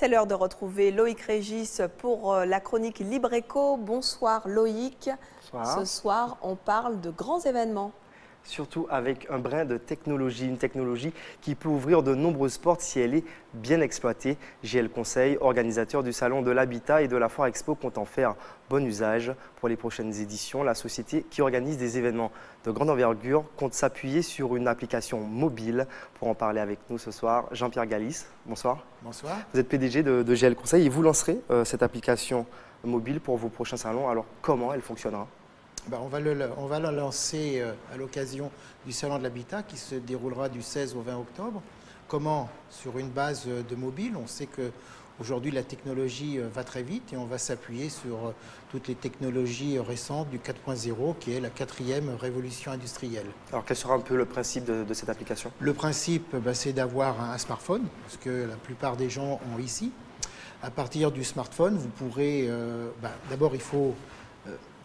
C'est l'heure de retrouver Loïc Régis pour la chronique Libre Éco. Bonsoir Loïc. Bonsoir. Ce soir, on parle de grands événements. Surtout avec un brin de technologie, une technologie qui peut ouvrir de nombreuses portes si elle est bien exploitée. GL Conseil, organisateur du Salon de l'Habitat et de la Foire Expo, compte en faire bon usage pour les prochaines éditions. La société qui organise des événements de grande envergure compte s'appuyer sur une application mobile. Pour en parler avec nous ce soir, Jean-Pierre Galis, bonsoir. Bonsoir. Vous êtes PDG de GL Conseil et vous lancerez cette application mobile pour vos prochains salons. Alors comment elle fonctionnera ? On va la lancer à l'occasion du Salon de l'Habitat qui se déroulera du 16 au 20 octobre. Comment? Sur une base de mobile. On sait qu'aujourd'hui la technologie va très vite et on va s'appuyer sur toutes les technologies récentes du 4.0 qui est la 4e révolution industrielle. Alors quel sera un peu le principe de cette application? Le principe, c'est d'avoir un smartphone, ce que la plupart des gens ont ici. À partir du smartphone, vous pourrez... d'abord, il faut...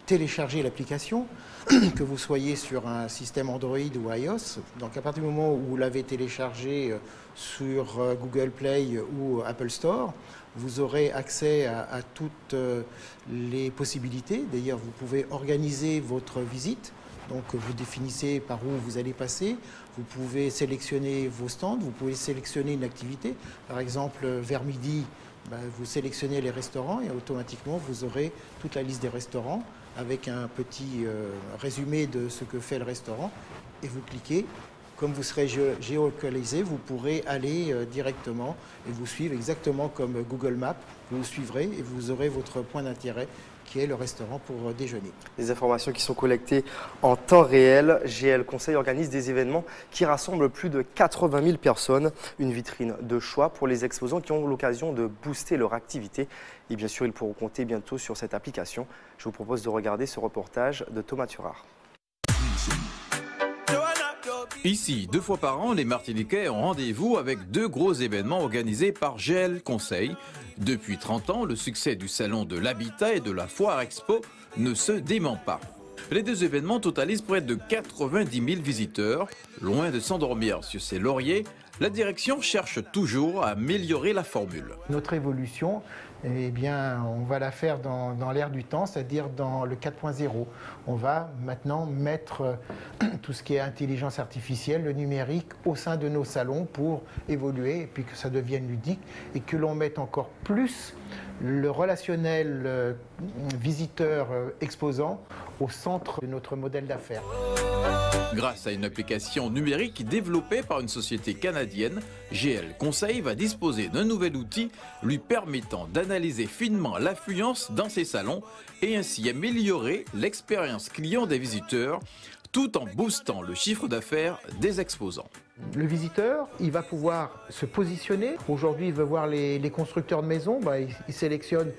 télécharger l'application, que vous soyez sur un système Android ou iOS. Donc à partir du moment où vous l'avez téléchargé sur Google Play ou Apple Store, vous aurez accès à toutes les possibilités. D'ailleurs, vous pouvez organiser votre visite. Donc vous définissez par où vous allez passer. Vous pouvez sélectionner vos stands, vous pouvez sélectionner une activité. Par exemple, vers midi, vous sélectionnez les restaurants et automatiquement vous aurez toute la liste des restaurants avec un petit résumé de ce que fait le restaurant et vous cliquez. Comme vous serez géolocalisé, vous pourrez aller directement et vous suivre exactement comme Google Maps. Vous suivrez et vous aurez votre point d'intérêt qui est le restaurant pour déjeuner. Les informations qui sont collectées en temps réel, GL Conseil organise des événements qui rassemblent plus de 80 000 personnes. Une vitrine de choix pour les exposants qui ont l'occasion de booster leur activité. Et bien sûr, ils pourront compter bientôt sur cette application. Je vous propose de regarder ce reportage de Thomas Turard. Ici, 2 fois par an, les Martiniquais ont rendez-vous avec 2 gros événements organisés par GL Conseil. Depuis 30 ans, le succès du Salon de l'Habitat et de la Foire Expo ne se dément pas. Les 2 événements totalisent près de 90 000 visiteurs. Loin de s'endormir sur ses lauriers, la direction cherche toujours à améliorer la formule. Notre évolution, on va la faire dans l'air du temps, c'est-à-dire dans le 4.0. On va maintenant mettre tout ce qui est intelligence artificielle, le numérique, au sein de nos salons pour évoluer et puis que ça devienne ludique et que l'on mette encore plus le relationnel visiteur-exposant au centre de notre modèle d'affaires. Grâce à une application numérique développée par une société canadienne, GL Conseil va disposer d'un nouvel outil lui permettant d'analyser finement l'affluence dans ses salons et ainsi améliorer l'expérience client des visiteurs tout en boostant le chiffre d'affaires des exposants. Le visiteur, il va pouvoir se positionner. Aujourd'hui, il veut voir les constructeurs de maisons. Il sélectionne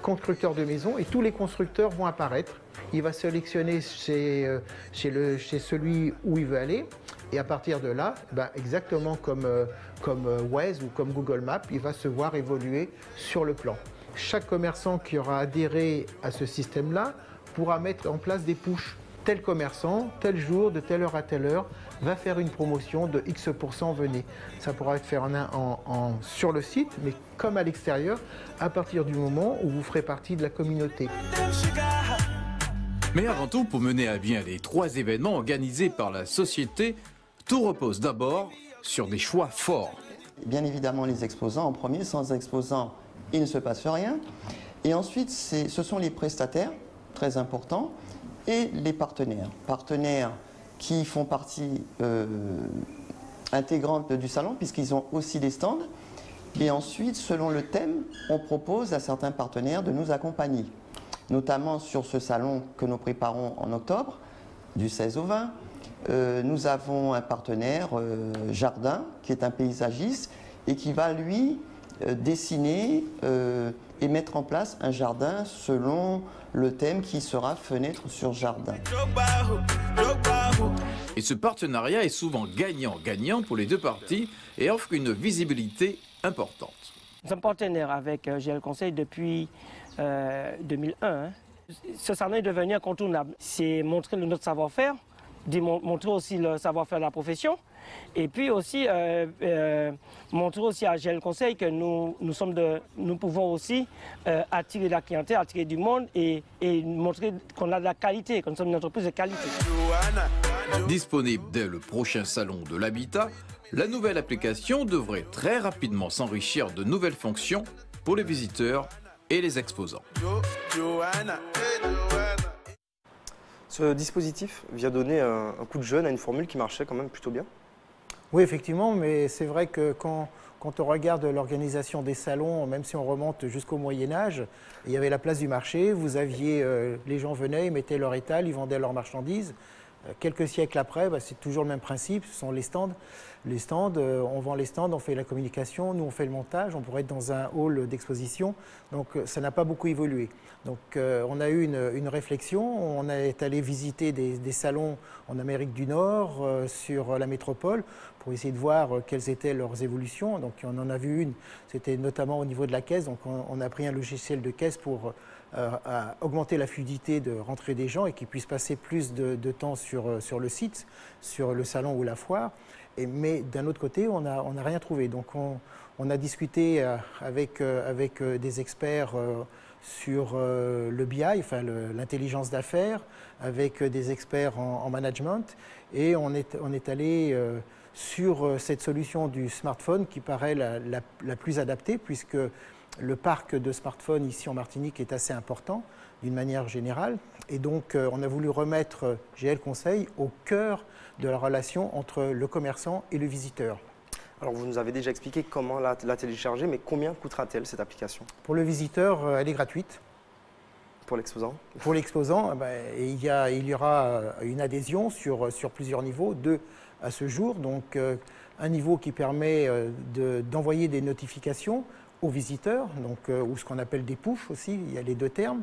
constructeurs de maisons et tous les constructeurs vont apparaître. Il va sélectionner chez celui où il veut aller. Et à partir de là, exactement comme Waze ou comme Google Maps, il va se voir évoluer sur le plan. Chaque commerçant qui aura adhéré à ce système-là pourra mettre en place des pushs. Tel commerçant, tel jour, de telle heure à telle heure, va faire une promotion de X%, venez. Ça pourra être fait sur le site, mais comme à l'extérieur, à partir du moment où vous ferez partie de la communauté. Mais avant tout, pour mener à bien les 3 événements organisés par la société, tout repose d'abord sur des choix forts. Bien évidemment, les exposants en premier. Sans exposants, il ne se passe rien. Et ensuite, ce sont les prestataires, très importants, et les partenaires. Partenaires qui font partie intégrante du salon, puisqu'ils ont aussi des stands. Et ensuite, selon le thème, on propose à certains partenaires de nous accompagner. Notamment sur ce salon que nous préparons en octobre, du 16 au 20. Nous avons un partenaire, Jardin, qui est un paysagiste, et qui va, lui, dessiner et mettre en place un jardin selon le thème qui sera fenêtre sur jardin. Et ce partenariat est souvent gagnant-gagnant pour les 2 parties et offre une visibilité importante. Nous sommes partenaires avec GL Conseil depuis 2001. Ce salon est devenu incontournable. C'est montrer notre savoir-faire, montrer aussi le savoir-faire de la profession Et puis aussi montrer aussi à GL Conseil que nous pouvons aussi attirer la clientèle, attirer du monde et montrer qu'on a de la qualité, que nous sommes une entreprise de qualité. Disponible dès le prochain salon de l'habitat, la nouvelle application devrait très rapidement s'enrichir de nouvelles fonctions pour les visiteurs et les exposants. Ce dispositif vient donner un coup de jeune à une formule qui marchait quand même plutôt bien. Oui, effectivement, mais c'est vrai que quand on regarde l'organisation des salons, même si on remonte jusqu'au Moyen-Âge, il y avait la place du marché, vous aviez, les gens venaient, ils mettaient leur étal, ils vendaient leurs marchandises. Quelques siècles après, c'est toujours le même principe, ce sont les stands. Les stands, on vend les stands, on fait la communication, nous on fait le montage, on pourrait être dans un hall d'exposition, donc ça n'a pas beaucoup évolué. Donc on a eu une réflexion, on est allé visiter des salons en Amérique du Nord, sur la métropole, pour essayer de voir quelles étaient leurs évolutions. Donc on en a vu une, c'était notamment au niveau de la caisse, donc on a pris un logiciel de caisse pour augmenter la fluidité de rentrée des gens et qu'ils puissent passer plus de temps sur le site, sur le salon ou la foire. Mais d'un autre côté, on n'a rien trouvé. Donc on a discuté avec des experts sur le BI, enfin l'intelligence d'affaires, avec des experts en management, et on est allé sur cette solution du smartphone qui paraît la plus adaptée, puisque le parc de smartphones ici en Martinique est assez important d'une manière générale, et donc on a voulu remettre GL Conseil au cœur de la relation entre le commerçant et le visiteur. Alors vous nous avez déjà expliqué comment la télécharger, mais combien coûtera-t-elle cette application? Pour le visiteur, elle est gratuite. Pour l'exposant? Pour l'exposant, il y aura une adhésion sur plusieurs niveaux, 2 à ce jour, donc un niveau qui permet d'envoyer des notifications aux visiteurs, donc, ou ce qu'on appelle des push aussi, il y a les deux termes.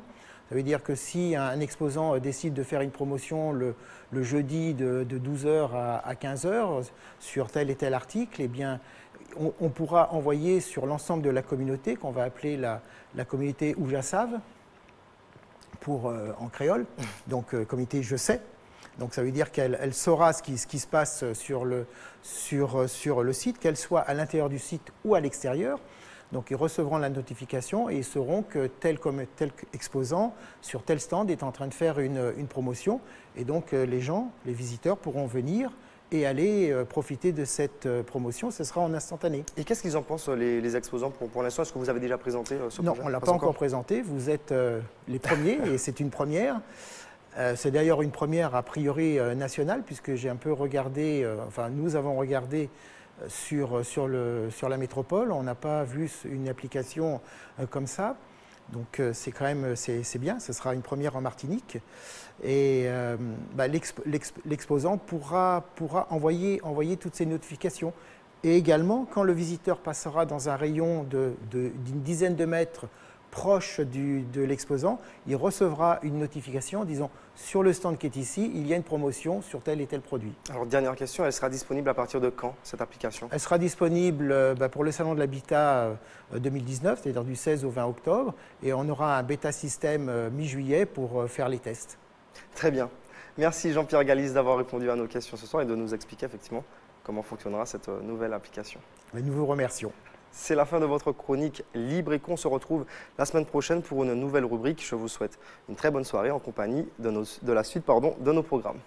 Ça veut dire que si un exposant décide de faire une promotion le jeudi de 12h à 15h sur tel et tel article, eh bien, on pourra envoyer sur l'ensemble de la communauté, qu'on va appeler la communauté Oujassave, en créole, donc communauté Je sais. Donc ça veut dire qu'elle saura ce qui se passe sur le site, qu'elle soit à l'intérieur du site ou à l'extérieur. Donc ils recevront la notification et ils sauront que tel exposant sur tel stand est en train de faire une promotion. Et donc les visiteurs pourront venir et aller profiter de cette promotion. Ce sera en instantané. Et qu'est-ce qu'ils en pensent les exposants pour l'instant? Est-ce que vous avez déjà présenté ce projet? Non, on ne l'a pas encore présenté. Vous êtes les premiers et c'est une première. C'est d'ailleurs une première a priori nationale, puisque j'ai un peu regardé, nous avons regardé sur la métropole. On n'a pas vu une application comme ça. Donc c'est quand même c'est bien, ce sera une première en Martinique. Et l'exposant pourra envoyer toutes ces notifications. Et également, quand le visiteur passera dans un rayon d'une dizaine de mètres proche de l'exposant, il recevra une notification disant sur le stand qui est ici, il y a une promotion sur tel et tel produit. Alors dernière question, elle sera disponible à partir de quand cette application? Elle sera disponible pour le Salon de l'Habitat 2019, c'est-à-dire du 16 au 20 octobre, et on aura un bêta système mi-juillet pour faire les tests. Très bien. Merci Jean-Pierre Galis d'avoir répondu à nos questions ce soir et de nous expliquer effectivement comment fonctionnera cette nouvelle application. Et nous vous remercions. C'est la fin de votre chronique Libre Éco. On se retrouve la semaine prochaine pour une nouvelle rubrique. Je vous souhaite une très bonne soirée en compagnie de la suite de nos programmes.